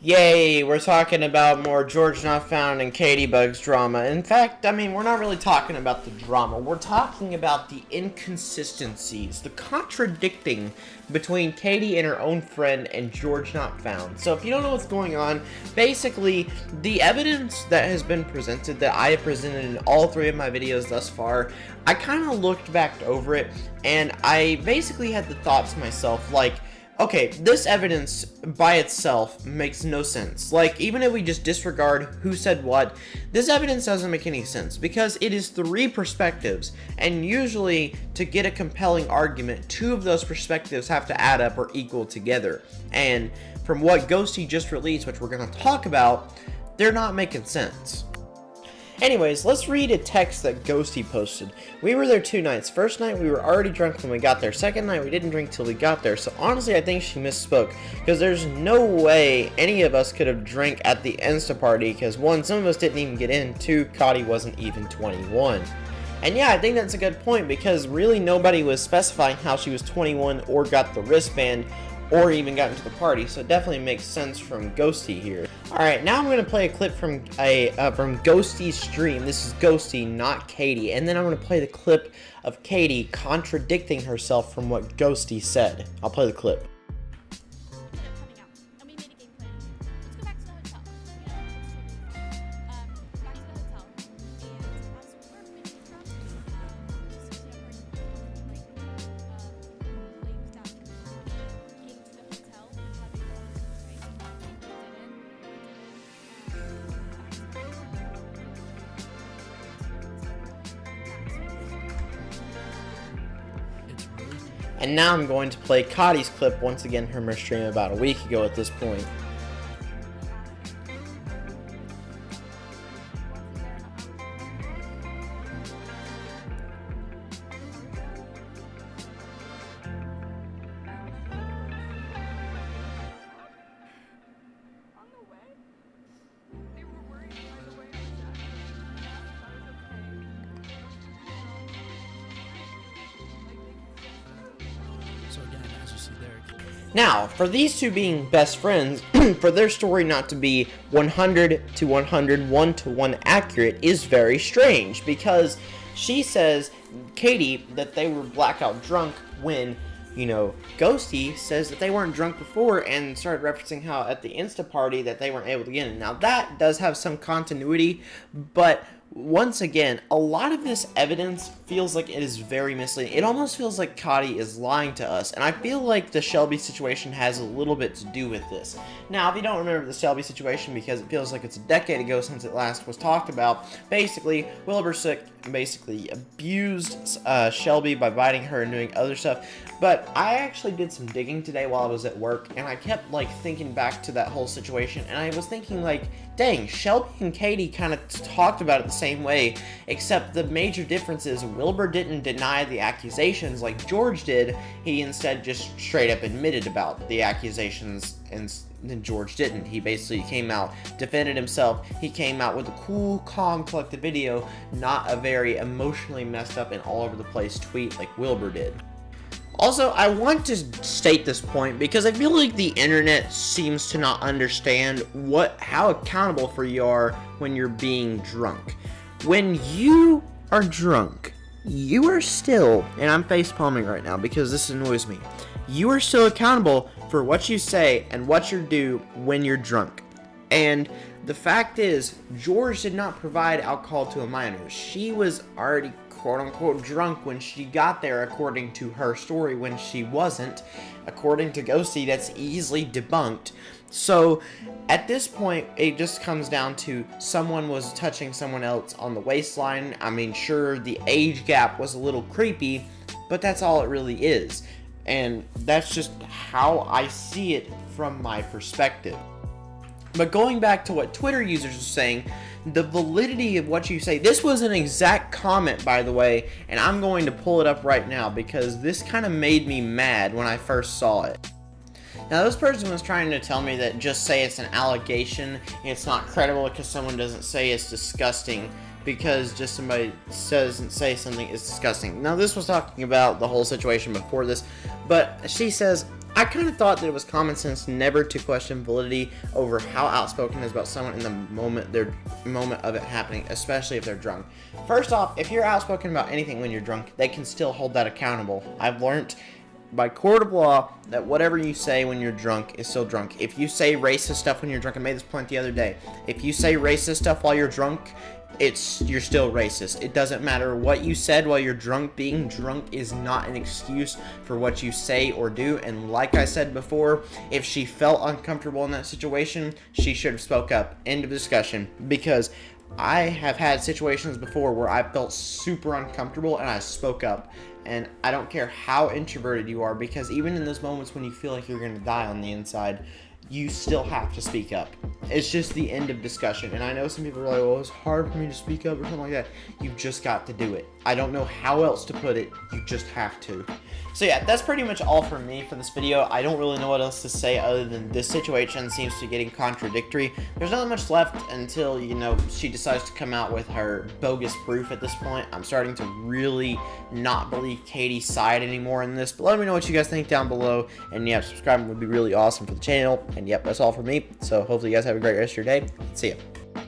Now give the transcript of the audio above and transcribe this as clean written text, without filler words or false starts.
Yay, we're talking about more GeorgeNotFound and Katie Bugs drama. In fact, we're not really talking about the drama. We're talking about the inconsistencies, the contradicting between Katie and her own friend and GeorgeNotFound. So if you don't know what's going on, basically, the evidence that has been presented, that I have presented in all three of my videos thus far, I kind of looked back over it, and I basically had the thoughts to myself, like, okay, this evidence by itself makes no sense. Like, even if we just disregard who said what, this evidence doesn't make any sense because it is three perspectives, and usually to get a compelling argument, two of those perspectives have to add up or equal together. And from what Ghosty just released, which we're going to talk about, they're not making sense. Anyways, let's read a text that Ghosty posted. We were there 2 nights. First night, we were already drunk when we got there. Second night, we didn't drink till we got there. So honestly, I think she misspoke. Because there's no way any of us could have drank at the Insta party. Because one, some of us didn't even get in. Two, Cotty wasn't even 21. And yeah, I think that's a good point. Because really nobody was specifying how she was 21 or got the wristband or even got into the party, so it definitely makes sense from Ghosty here. Alright, now I'm going to play a clip from Ghosty's stream. This is Ghosty, not Katie, and then I'm going to play the clip of Katie contradicting herself from what Ghosty said. I'll play the clip. And now I'm going to play Cotty's clip once again from her stream about a week ago at this point. Now, for these two being best friends, for their story not to be 100 to 100, 1 to 1 accurate is very strange, because she says, Katie, that they were blackout drunk when, Ghosty says that they weren't drunk before and started referencing how at the Insta party that they weren't able to get in. Now, that does have some continuity, but once again, a lot of this evidence feels like it is very misleading. It almost feels like Cotty is lying to us, and I feel like the Shelby situation has a little bit to do with this. Now, if you don't remember the Shelby situation because it feels like it's a decade ago since it last was talked about, basically, Wilbursick basically abused Shelby by biting her and doing other stuff. But I actually did some digging today while I was at work, and I kept thinking back to that whole situation, and I was thinking dang, Shelby and Katie kind of talked about it the same way, except the major difference is Wilbur didn't deny the accusations like George did. He instead just straight up admitted about the accusations, and then George didn't. He basically came out, defended himself. He came out with a cool, calm, collected video, not a very emotionally messed up and all over the place tweet like Wilbur did. Also, I want to state this point because I feel like the internet seems to not understand how accountable for you are when you're being drunk. When you are drunk, you are still, and I'm face palming right now because this annoys me, you are still accountable for what you say and what you do when you're drunk. And the fact is, George did not provide alcohol to a minor. She was already quote-unquote drunk when she got there, according to her story, when she wasn't. According to Ghosty, that's easily debunked. So, at this point, it just comes down to someone was touching someone else on the waistline. Sure, the age gap was a little creepy, but that's all it really is. And that's just how I see it from my perspective. But going back to what Twitter users are saying, the validity of what you say, this was an exact comment, by the way, and I'm going to pull it up right now because this kind of made me mad when I first saw it. Now, this person was trying to tell me that just say it's an allegation, it's not credible because someone doesn't say it's disgusting, because just somebody doesn't say something is disgusting. Now, this was talking about the whole situation before this, but she says, I kind of thought that it was common sense never to question validity over how outspoken is about someone in the moment of it happening, especially if they're drunk. First off, if you're outspoken about anything when you're drunk, they can still hold that accountable. I've learned by court of law that whatever you say when you're drunk is still drunk. If you say racist stuff when you're drunk, I made this point the other day. If you say racist stuff while you're drunk, you're still racist. It doesn't matter what you said while you're drunk. Being drunk is not an excuse for what you say or do. And like I said before, if she felt uncomfortable in that situation, she should have spoke up. End of discussion. Because I have had situations before where I felt super uncomfortable and I spoke up. And I don't care how introverted you are, because even in those moments when you feel like you're going to die on the inside, you still have to speak up. It's just the end of discussion. And I know some people are like, well, it's hard for me to speak up or something like that. You've just got to do it. I don't know how else to put it. You just have to. So yeah, that's pretty much all for me for this video. I don't really know what else to say other than this situation seems to be getting contradictory. There's not much left until, you know, she decides to come out with her bogus proof at this point. I'm starting to really not believe Katie's side anymore in this. But let me know what you guys think down below. And yeah, subscribing would be really awesome for the channel. And yep, that's all for me. So hopefully you guys have a great rest of your day. See ya.